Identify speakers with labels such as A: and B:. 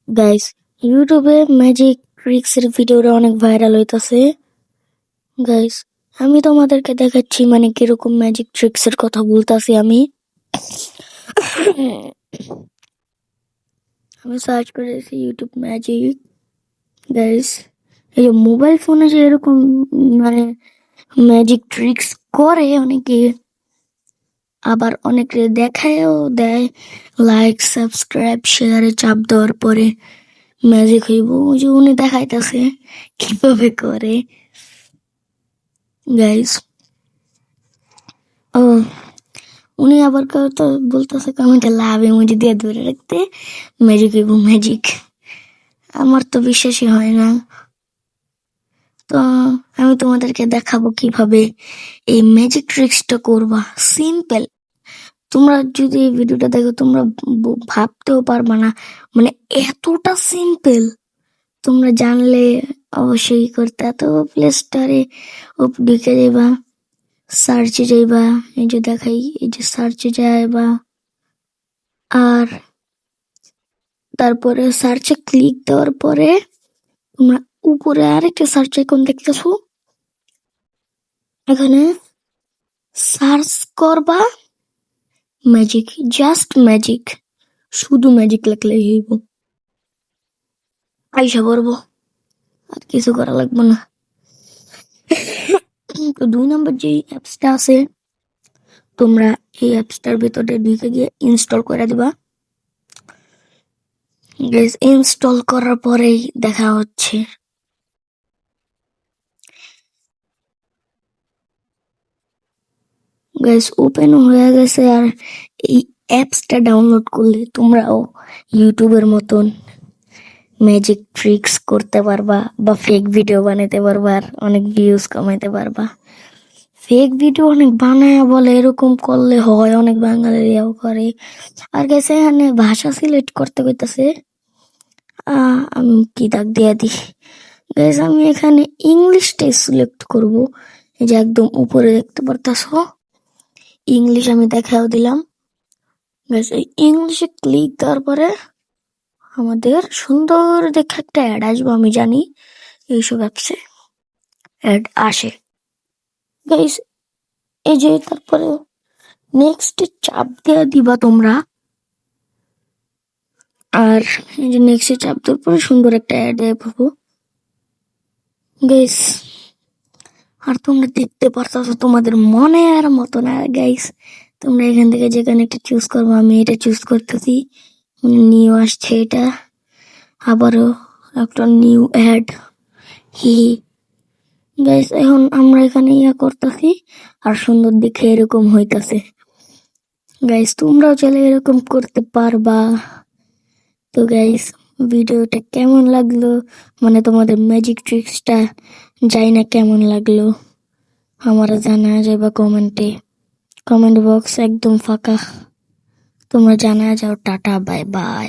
A: Guys, ইউটিউবে magic ট্রিক্সের ভিডিওটা অনেক ভাইরাল হইতাছে। গাইস, আমি তোমাদেরকে দেখাচ্ছি মানে কিরকম ম্যাজিক ট্রিক্সের কথা বলতাছি আমি। আমি সার্চ করেছি ইউটিউব ম্যাজিক। গাইস, এই যে মোবাইল ফোনে যে এরকম মানে ম্যাজিক ট্রিক্স করে অনেকে, আবার অনেকে দেখায়ও দেয়। লাইক, সাবস্ক্রাইব, শেয়ারে চাপ দেওয়ার পরে ম্যাজিক হইব। ওই যে উনি দেখাইতেছে কিভাবে করে। গাইস, ও উনি আবার তো বলতেছে কমেন্টে লাভ ইমোজি দিয়ে ধরে রাখতে ম্যাজিক হইব ম্যাজিক। আমার তো বিশ্বাসই হয় না। তো আমি তোমাদেরকে দেখাবো কিভাবে এই ম্যাজিক ট্রিক্সটা করবা। সিম্পল। তোমরা যদি এই ভিডিওটা দেখো তোমরা ভাবতেও পারবা না মানে এতটা সিম্পল। তোমরা জানলে অবশ্যই করতে। তো প্লে স্টোরে ঢুকে যাইবা, সার্চে যাইবা, এই যে দেখাই, এই যে সার্চে যাইবা, আর তারপরে সার্চে ক্লিক দেওয়ার পরে তোমরা উপরে আরেকটা সার্চ আইকন দেখতেছো, এখানে সার্চ করবা ম্যাজিক, জাস্ট ম্যাজিক, শুধু ম্যাজিক লিখলেই হইব, আইসা পড়বো, আর কিছু করা লাগবে না। তো 2 নম্বর যে অ্যাপসটা আছে, তোমরা এই অ্যাপসটার ভিতরে ঢুকে গিয়ে ইনস্টল করে দিবা। গাইস, ইনস্টল করার পরেই দেখা হচ্ছে। গাইস, ওপেন হয়ে গেছে। আর এই অ্যাপসটা ডাউনলোড করলে তোমরাও ইউটিউবের মতন ম্যাজিক ট্রিক্স করতে পারবা, বা ফেক ভিডিও বানাতে পারবা, আর অনেক ভিউজ কমাইতে পারবা। ফেক ভিডিও অনেক বানায় বলে এরকম করলে হয়, অনেক বাঙালিরাও করে। আর গেছে এখানে ভাষা সিলেক্ট করতে কইতাছে, আমি কি দাগ দিয়া দিই। গাইস, আমি এখানে ইংলিশটাই সিলেক্ট করব। এই যে একদম উপরে দেখতে পারতাছো ইংলিশ, আমি দেখাও দিলাম। গাইস, এই ইংলিশে ক্লিক দেওয়ার পরে আমাদের সুন্দর দেখে একটা অ্যাড আসবে। আমি জানি এইসব অ্যাপসে অ্যাড আসে। গাইস, এই যে তারপরে নেক্সট চাপ দেওয়া দিবা তোমরা। আর এই যে নেক্সট চাপ দেওয়ার পরে সুন্দর একটা অ্যাড পাবো। গাইস, আর তোমরা দেখতে পারতাছো তোমাদের মনের মতো না। গাইস, তোমরা এখান থেকে যেখানে একটা চুজ করবো, আমি এটা চুজ করতেছি। নিউ আসছে এটা, আবারও একটা নিউ অ্যাড। হি গাইস, এখন আমরা এখানে ইয়া করতেছি আর সুন্দর দেখে এরকম হইতাছে। গাইস, তোমরাও চাইলে এরকম করতে পারবা। তো গাইস, ভিডিওটা কেমন লাগলো, মানে তোমাদের ম্যাজিক ট্রিক্সটা জানি না কেমন লাগলো, আমারা জানা যাবে কমেন্টে। কমেন্ট বক্স একদম ফাঁকা, তোমরা জানা যাও। Tata, bye bye.